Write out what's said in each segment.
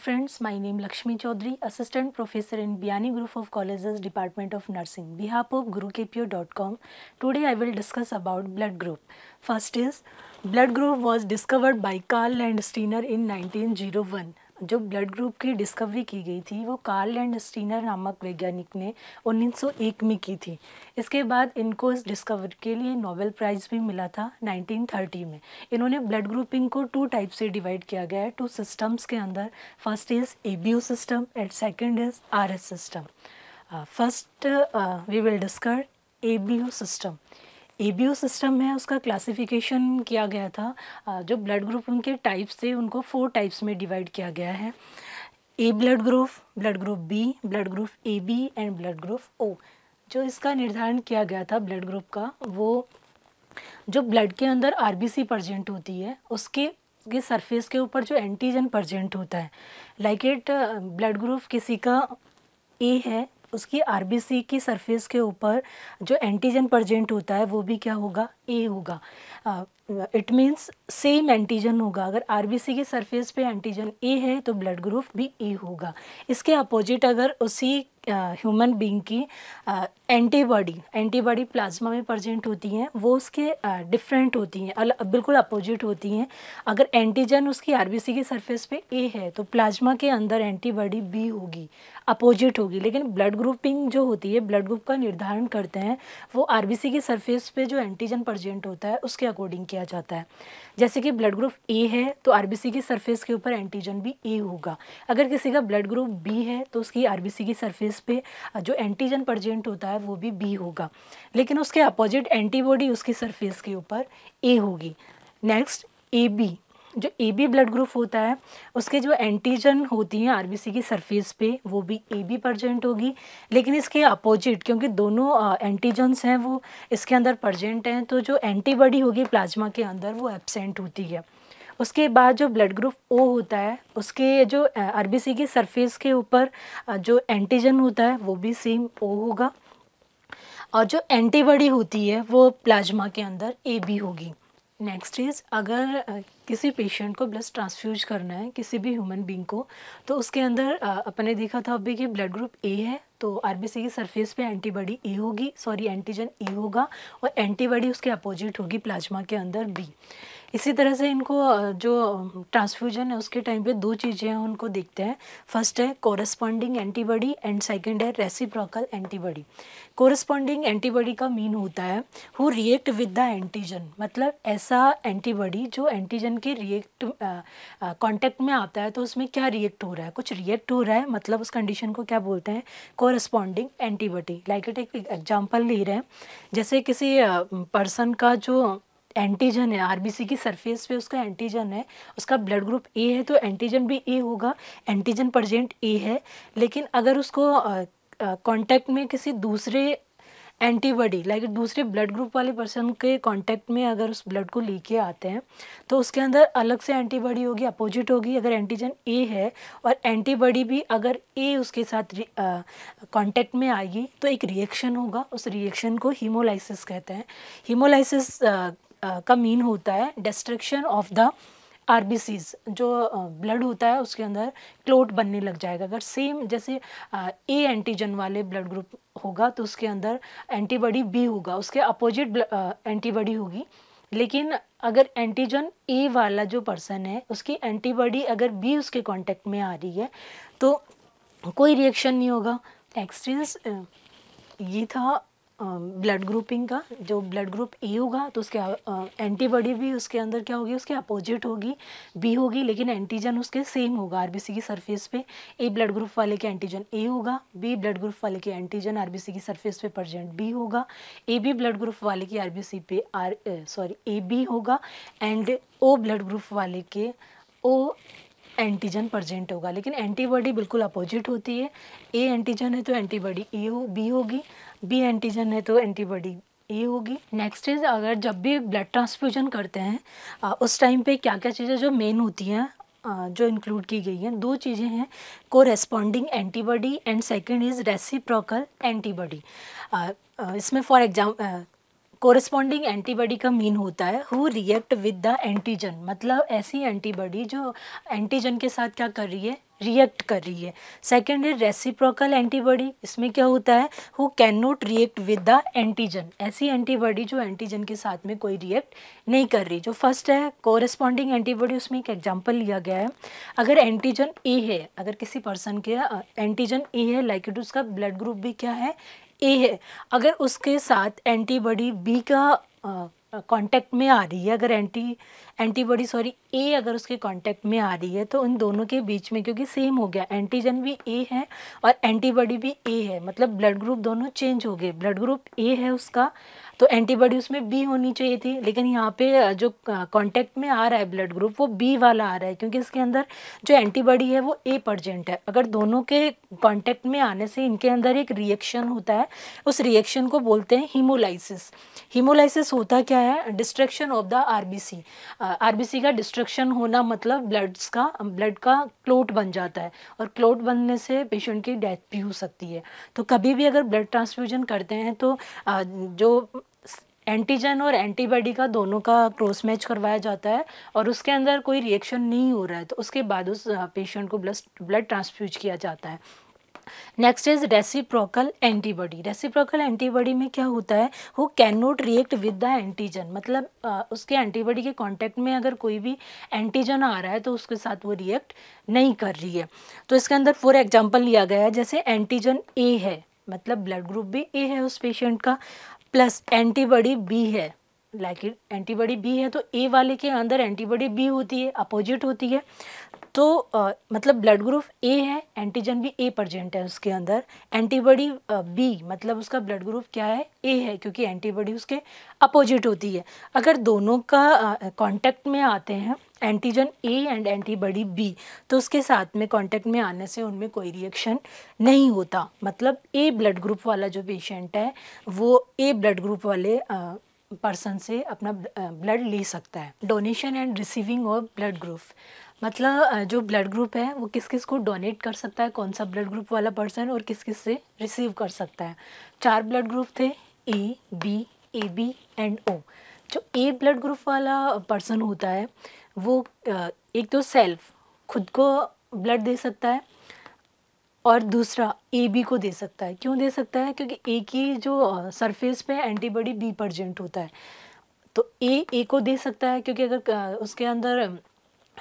friends, my name Lakshmi Chaudhary, Assistant Professor in Biani Group of Colleges, Department of Nursing, behalf of GuruKPO.com. Today I will discuss about blood group. First is, blood group was discovered by Karl Landsteiner in 1901. जो blood group की discovery की गई थी वो Karl Landsteiner नामक वैज्ञानिक ने 1901 में की थी। इसके बाद इनको इस डिस्कवरी के लिए नोबेल प्राइज़ भी मिला था 1930 में। इन्होंने ब्लड ग्रुपिंग को 2 टाइप से डिवाइड किया गया है 2 सिस्टम्स के अंदर। First is ABO system and second is RS system. First we will discuss ABO system. ABO system है उसका क्लासिफिकेशन किया गया था। जो ब्लड ग्रुप उनके टाइप्स थे उनको 4 टाइप्स में डिवाइड किया गया है। A blood group B, blood group AB and blood group O। जो इसका निर्धारण किया गया था ब्लड ग्रुप का, वो जो ब्लड के अंदर RBC प्रेजेंट होती है उसके सरफेस के ऊपर जो एंटीजन प्रेजेंट होता है, लाइक इट ब्लड ग्रुप किसी का A है, उसकी RBC की सरफेस के ऊपर जो एंटीजन प्रेजेंट होता है वो भी क्या होगा, A होगा। इट मीन्स सेम एंटीजन होगा। अगर RBC की सरफेस पे एंटीजन A है तो ब्लड ग्रुप भी A होगा। इसके अपोजिट अगर उसी ह्यूमन बीइंग की एंटीबॉडी प्लाज्मा में प्रेजेंट होती हैं, वो उसके डिफरेंट होती हैं, बिल्कुल अपोजिट होती हैं। अगर एंटीजन उसकी RBC की सरफेस पे A है तो प्लाज्मा के अंदर एंटीबॉडी B होगी, अपोजिट होगी। लेकिन ब्लड ग्रुपिंग जो होती है, ब्लड ग्रुप का निर्धारण करते हैं वो RBC की सरफेस पे जो एंटीजन प्रेजेंट होता है उसके अकॉर्डिंग किया जाता है। जैसे कि ब्लड ग्रुप A है तो RBC की सरफेस के ऊपर एंटीजन भी A होगा। अगर किसी का ब्लड ग्रुप B है तो उसकी RBC की सरफेस पे जो एंटीजन प्रेजेंट होता है वो भी B होगा, लेकिन उसके अपोजिट एंटीबॉडी उसकी सरफेस के ऊपर A होगी। Next AB। जो AB ब्लड ग्रुप होता है उसके जो एंटीजन होती हैं RBC की सरफेस पे वो भी AB प्रेजेंट होगी, लेकिन इसके अपोजिट क्योंकि दोनों एंटीजन्स हैं वो इसके अंदर प्रेजेंट हैं, तो जो एंटीबॉडी होगी प्लाज्मा के अंदर वो एब्सेंट होती है। उसके बाद जो ब्लड ग्रुप O होता है उसके जो RBC की सरफेस के ऊपर जो एंटीजन होता है वो भी सेम O होगा, और जो एंटीबॉडी होती है वो प्लाज्मा के अंदर AB होगी। नेक्स्ट इज़, अगर किसी पेशेंट को ब्लड ट्रांसफ्यूज करना है किसी भी ह्यूमन बीइंग को, तो उसके अंदर अपने देखा था अभी कि ब्लड ग्रुप A है तो RBC की सरफेस पे एंटीबॉडी A होगी, एंटीजन A होगा, और एंटीबॉडी उसके अपोजिट होगी प्लाज्मा के अंदर B। इसी तरह से इनको जो ट्रांसफ्यूजन है उसके टाइम पे 2 चीज़ें हैं उनको देखते हैं। फर्स्ट है कोरस्पॉन्डिंग एंटीबॉडी एंड सेकंड है रेसिप्रोकल एंटीबॉडी। कोरस्पॉन्डिंग एंटीबॉडी का मीन होता है who react with the antigen, मतलब ऐसा एंटीबॉडी जो एंटीजन के कांटेक्ट में आता है तो उसमें क्या रिएक्ट हो रहा है, कुछ रिएक्ट हो रहा है, मतलब उस कंडीशन को क्या बोलते हैं, कोरस्पॉन्डिंग एंटीबॉडी। लाइक इट एक एग्जांपल ले रहे हैं, जैसे किसी पर्सन का जो एंटीजन है RBC की सरफेस पे उसका एंटीजन है, उसका ब्लड ग्रुप A है तो एंटीजन भी A होगा, एंटीजन प्रेजेंट A है। लेकिन अगर उसको कांटेक्ट में किसी दूसरे एंटीबॉडी लाइक दूसरे ब्लड ग्रुप वाले पर्सन के कांटेक्ट में अगर उस ब्लड को लेके आते हैं तो उसके अंदर अलग से एंटीबॉडी होगी, अपोजिट होगी। अगर एंटीजन A है और एंटीबॉडी भी अगर A उसके साथ कांटेक्ट में आएगी तो एक रिएक्शन होगा, उस रिएक्शन को हीमोलाइसिस कहते हैं। हीमोलाइसिस का मीन होता है डिस्ट्रक्शन ऑफ द RBCs। जो ब्लड होता है उसके अंदर क्लोट बनने लग जाएगा। अगर सेम जैसे A एंटीजन वाले ब्लड ग्रुप होगा तो उसके अंदर एंटीबॉडी B होगा, उसके अपोजिट एंटीबॉडी होगी। लेकिन अगर एंटीजन A वाला जो पर्सन है उसकी एंटीबॉडी अगर B उसके कांटेक्ट में आ रही है तो कोई रिएक्शन नहीं होगा। नेक्स्ट इज, ये था ब्लड ग्रुपिंग का। जो ब्लड ग्रुप A होगा तो उसके एंटीबॉडी भी उसके अंदर क्या होगी, उसके अपोजिट होगी, B होगी, लेकिन एंटीजन उसके सेम होगा RBC की सरफेस पे। A ब्लड ग्रुप वाले के एंटीजन A होगा, B ब्लड ग्रुप वाले के एंटीजन RBC की सरफेस पे प्रेजेंट B होगा, AB ब्लड ग्रुप वाले की RBC पे AB होगा, एंड O ब्लड ग्रुप वाले के O एंटीजन प्रेजेंट होगा। लेकिन एंटीबॉडी बिल्कुल अपोजिट होती है। A एंटीजन है तो एंटीबॉडी B होगी, B एंटीजन है तो एंटीबॉडी A होगी। नेक्स्ट इज, अगर जब भी ब्लड ट्रांसफ्यूजन करते हैं उस टाइम पे क्या क्या चीज़ें जो मेन होती हैं जो इंक्लूड की गई हैं, 2 चीज़ें हैं, corresponding antibody and second is reciprocal antibody. इसमें फॉर एग्जाम्पल कोरेस्पॉन्डिंग एंटीबॉडी का मीन होता है who react with the antigen, मतलब ऐसी एंटीबॉडी जो एंटीजन के साथ क्या कर रही है, रिएक्ट कर रही है। सेकंड है रेसिप्रोकल एंटीबॉडी, इसमें क्या होता है, who can not react with the antigen, ऐसी एंटीबॉडी जो एंटीजन के साथ में कोई रिएक्ट नहीं कर रही। जो फर्स्ट है कोरेस्पॉन्डिंग एंटीबॉडी, उसमें एक एग्जांपल लिया गया है, अगर एंटीजन ए है, अगर किसी पर्सन के एंटीजन ए है लाइक उसका ब्लड ग्रुप भी क्या है, ए है, अगर उसके साथ एंटीबॉडी बी का कांटेक्ट में आ रही है, अगर एंटीबॉडी ए अगर उसके कांटेक्ट में आ रही है, तो उन दोनों के बीच में, क्योंकि सेम हो गया, एंटीजन भी ए है और एंटीबॉडी भी ए है, मतलब ब्लड ग्रुप दोनों चेंज हो गए। ब्लड ग्रुप ए है उसका, तो एंटीबॉडी उसमें बी होनी चाहिए थी, लेकिन यहाँ पे जो कांटेक्ट में आ रहा है ब्लड ग्रुप वो बी वाला आ रहा है, क्योंकि इसके अंदर जो एंटीबॉडी है वो ए प्रेजेंट है। अगर दोनों के कांटेक्ट में आने से इनके अंदर एक रिएक्शन होता है, उस रिएक्शन को बोलते हैं हीमोलाइसिस। हीमोलाइसिस होता क्या है, destruction of the RBC. RBC का डिस्ट्रक्शन होना मतलब ब्लड का क्लोट बन जाता है, और क्लोट बनने से पेशेंट की डेथ भी हो सकती है। तो कभी भी अगर ब्लड ट्रांसफ्यूजन करते हैं तो जो एंटीजन और एंटीबॉडी का दोनों का क्रॉस मैच करवाया जाता है, और उसके अंदर कोई रिएक्शन नहीं हो रहा है तो उसके बाद उस पेशेंट को ब्लड ट्रांसफ्यूज किया जाता है। Next is reciprocal antibody. Reciprocal antibody में क्या होता है, वो can not react with the antigen, मतलब उसके एंटीबॉडी के कांटेक्ट में अगर कोई भी एंटीजन आ रहा है तो उसके साथ वो रिएक्ट नहीं कर रही है। तो इसके अंदर फॉर एग्जांपल लिया गया है, जैसे एंटीजन ए है, मतलब ब्लड ग्रुप भी ए है उस पेशेंट का, प्लस एंटीबॉडी बी है, लाइक एंटीबॉडी बी है, तो ए वाले के अंदर एंटीबॉडी बी होती है, अपोजिट होती है। तो मतलब ब्लड ग्रुप ए है, एंटीजन भी ए प्रेजेंट है उसके अंदर, एंटीबॉडी बी मतलब उसका ब्लड ग्रुप क्या है, ए है, क्योंकि एंटीबॉडी उसके अपोजिट होती है। अगर दोनों का कांटेक्ट में आते हैं, antigen A and antibody B, तो उसके साथ में कांटेक्ट में आने से उनमें कोई रिएक्शन नहीं होता, मतलब ए ब्लड ग्रुप वाला जो पेशेंट है वो ए ब्लड ग्रुप वाले पर्सन से अपना ब्लड ले सकता है। Donation and receiving of blood group, मतलब जो ब्लड ग्रुप है वो किस किस को डोनेट कर सकता है, कौन सा ब्लड ग्रुप वाला पर्सन, और किस किस से रिसीव कर सकता है। 4 ब्लड ग्रुप थे, ए बी एंड ओ। जो ए ब्लड ग्रुप वाला पर्सन होता है वो एक तो सेल्फ खुद को ब्लड दे सकता है, और दूसरा ए बी को दे सकता है। क्यों दे सकता है, क्योंकि ए की जो सरफेस पे एंटीबॉडी बी प्रेजेंट होता है, तो ए को दे सकता है, क्योंकि अगर उसके अंदर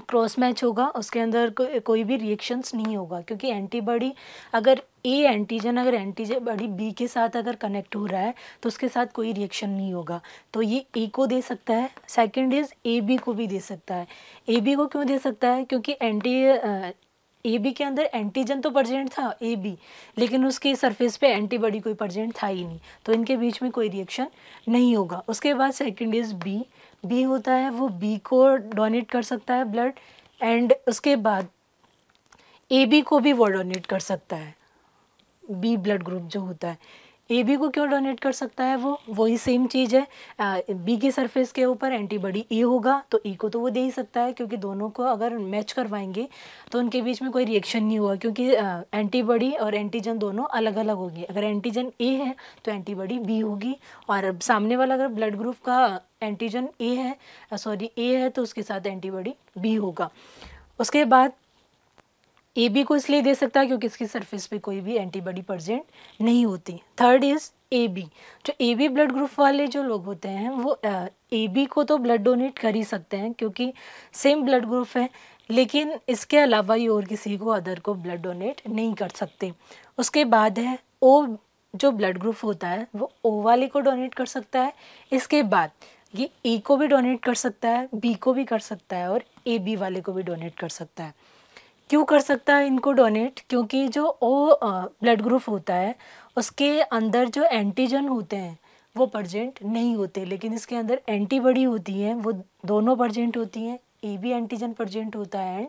क्रॉस मैच होगा, उसके अंदर कोई भी रिएक्शंस नहीं होगा, क्योंकि एंटीबॉडी अगर एंटीबॉडी बी के साथ अगर कनेक्ट हो रहा है तो उसके साथ कोई रिएक्शन नहीं होगा, तो ये ए को दे सकता है। सेकंड इज़ ए बी को भी दे सकता है। ए बी को क्यों दे सकता है, क्योंकि ए बी के अंदर एंटीजन तो प्रेजेंट था ए बी, लेकिन उसके सरफेस पे एंटीबॉडी कोई प्रेजेंट था ही नहीं, तो इनके बीच में कोई रिएक्शन नहीं होगा। उसके बाद सेकंड इज़ बी होता है, वो बी को डोनेट कर सकता है ब्लड, एंड उसके बाद ए बी को भी वो डोनेट कर सकता है। बी ब्लड ग्रुप जो होता है, ए बी को क्यों डोनेट कर सकता है, वो वही सेम चीज़ है, बी की सरफेस के ऊपर एंटीबॉडी ए होगा तो ए को तो वो दे ही सकता है, क्योंकि दोनों को अगर मैच करवाएंगे तो उनके बीच में कोई रिएक्शन नहीं हुआ, क्योंकि एंटीबॉडी और एंटीजन दोनों अलग अलग होगी। अगर एंटीजन ए है तो एंटीबॉडी बी होगी, और सामने वाला अगर ब्लड ग्रुप का एंटीजन ए है तो उसके साथ एंटीबॉडी बी होगा। उसके बाद ए बी को इसलिए दे सकता है क्योंकि इसकी सरफेस पे कोई भी एंटीबॉडी प्रेजेंट नहीं होती। Third is A B. जो ए बी ब्लड ग्रुप वाले जो लोग होते हैं वो ए बी को तो ब्लड डोनेट कर ही सकते हैं, क्योंकि सेम ब्लड ग्रुप है, लेकिन इसके अलावा ये और किसी को अदर को ब्लड डोनेट नहीं कर सकते। उसके बाद है ओ, जो ब्लड ग्रुप होता है वो ओ वाले को डोनेट कर सकता है। इसके बाद ये ए को भी डोनेट कर सकता है, बी को भी कर सकता है, और ए बी वाले को भी डोनेट कर सकता है। क्यों कर सकता है इनको डोनेट, क्योंकि जो ओ ब्लड ग्रुप होता है उसके अंदर जो एंटीजन होते हैं वो प्रेजेंट नहीं होते, लेकिन इसके अंदर एंटीबॉडी होती हैं, वो दोनों प्रेजेंट होती हैं। ए बी एंटीजन प्रेजेंट होता है एंड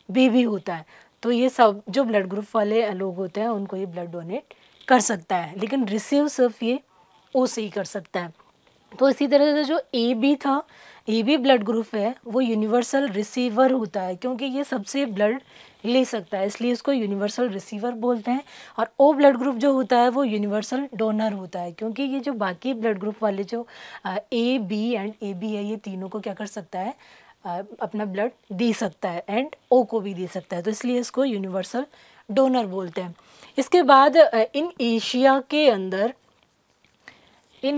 बी भी होता है, तो ये सब जो ब्लड ग्रुप वाले लोग होते हैं उनको ये ब्लड डोनेट कर सकता है, लेकिन रिसीव सिर्फ ये ओ से ही कर सकता है। तो इसी तरह से जो ए बी था, ए बी ब्लड ग्रुप है वो यूनिवर्सल रिसीवर होता है, क्योंकि ये सबसे ब्लड ले सकता है, इसलिए इसको यूनिवर्सल रिसीवर बोलते हैं। और ओ ब्लड ग्रुप जो होता है वो यूनिवर्सल डोनर होता है, क्योंकि ये जो बाकी ब्लड ग्रुप वाले जो A B and A B है ये तीनों को क्या कर सकता है, अपना ब्लड दे सकता है एंड ओ को भी दे सकता है, तो इसलिए इसको यूनिवर्सल डोनर बोलते हैं। इसके बाद इन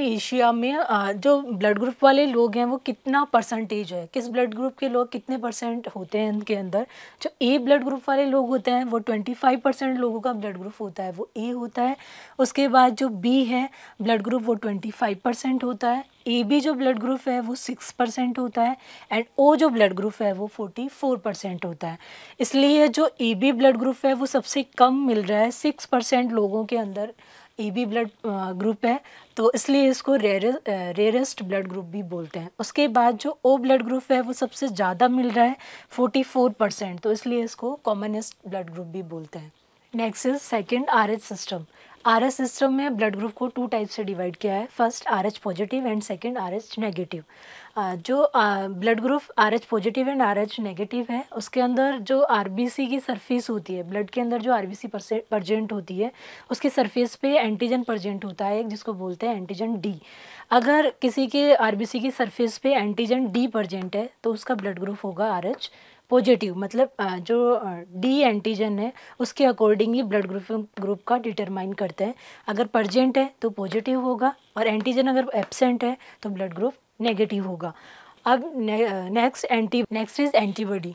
एशिया में जो ब्लड ग्रुप वाले लोग हैं वो कितना परसेंटेज है, किस ब्लड ग्रुप के लोग कितने परसेंट होते हैं इनके अंदर। जो ए ब्लड ग्रुप वाले लोग होते हैं वो 25% लोगों का ब्लड ग्रुप होता है, वो ए होता है। उसके बाद जो बी है ब्लड ग्रुप वो 25% होता है। ए बी जो ब्लड ग्रुप है वो 6% होता है एंड ओ जो ब्लड ग्रुप है वो 44% होता है। इसलिए जो ए बी ब्लड ग्रुप है वो सबसे कम मिल रहा है, 6% लोगों के अंदर ए बी ब्लड ग्रुप है, तो इसलिए इसको रेयरेस्ट ब्लड ग्रुप भी बोलते हैं। उसके बाद जो ओ ब्लड ग्रुप है वो सबसे ज़्यादा मिल रहा है 44%, तो इसलिए इसको कॉमनेस्ट ब्लड ग्रुप भी बोलते हैं। Next is second RH system. RH system में ब्लड ग्रुप को 2 टाइप से डिवाइड किया है, first RH positive and second RH negative. जो blood group RH positive and RH negative है उसके अंदर जो RBC की सरफेस होती है, ब्लड के अंदर जो RBC प्रेजेंट होती है उसकी सरफेस पे एंटीजन प्रेजेंट होता है जिसको बोलते हैं एंटीजन D। अगर किसी के RBC की सरफेस पे एंटीजन D प्रेजेंट है तो उसका ब्लड ग्रुप होगा RH पॉजिटिव, मतलब जो D एंटीजन है उसके अकॉर्डिंग ही ब्लड ग्रुप का डिटरमाइन करते हैं। अगर प्रेजेंट है तो पॉजिटिव होगा और एंटीजन अगर एब्सेंट है तो ब्लड ग्रुप नेगेटिव होगा। अब नेक्स्ट इज एंटीबॉडी।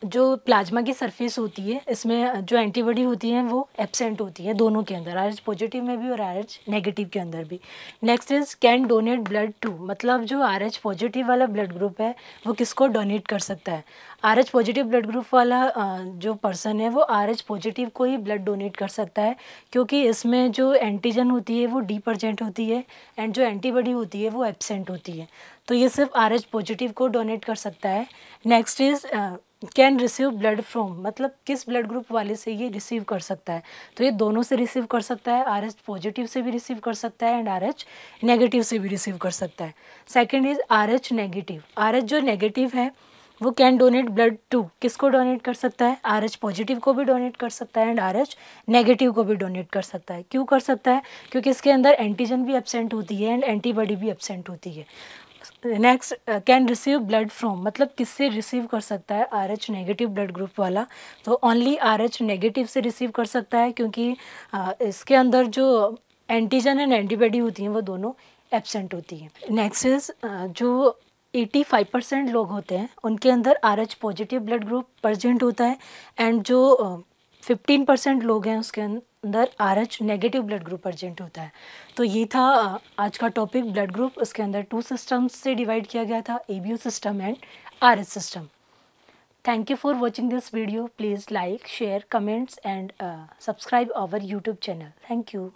जो प्लाज्मा की सरफेस होती है इसमें जो एंटीबॉडी होती है वो एब्सेंट होती है दोनों के अंदर, RH पॉजिटिव में भी और RH नेगेटिव के अंदर भी। Next is can donate blood to, मतलब जो RH पॉजिटिव वाला ब्लड ग्रुप है वो किसको डोनेट कर सकता है। RH पॉजिटिव ब्लड ग्रुप वाला जो पर्सन है वो RH पॉजिटिव को ही ब्लड डोनेट कर सकता है, क्योंकि इसमें जो एंटीजन होती है वो D प्रेजेंट होती है एंड जो एंटीबॉडी होती है वो एब्सेंट होती है, तो ये सिर्फ RH पॉजिटिव को डोनेट कर सकता है। Next is can receive blood from, मतलब किस ब्लड ग्रुप वाले से ये रिसीव कर सकता है, तो ये दोनों से रिसीव कर सकता है, RH पॉजिटिव से भी रिसीव कर सकता है एंड RH नेगेटिव से भी रिसीव कर सकता है। Second is RH negative. RH जो नेगेटिव है वो कैन डोनेट ब्लड टू, किसको डोनेट कर सकता है, RH पॉजिटिव को भी डोनेट कर सकता है एंड RH नेगेटिव को भी डोनेट कर सकता है। क्यों कर सकता है, क्योंकि इसके अंदर एंटीजन भी एब्सेंट होती है एंड एंटीबॉडी भी एब्सेंट होती है। Next can receive blood from, मतलब किससे रिसीव कर सकता है, RH नेगेटिव ब्लड ग्रुप वाला, तो ओनली RH नेगेटिव से रिसीव कर सकता है, क्योंकि इसके अंदर जो एंटीजन एंड एंटीबॉडी होती हैं वो दोनों एब्सेंट होती हैं। नेक्स्ट इज जो 85% लोग होते हैं उनके अंदर RH positive blood group present होता है एंड जो 15% लोग हैं उसके अंदर RH negative blood group present होता है। तो ये था आज का टॉपिक ब्लड ग्रुप। उसके अंदर 2 सिस्टम्स से डिवाइड किया गया था, ABO system and RH system. Thank you for watching this video. Please like, share, comments and subscribe our YouTube channel. Thank you.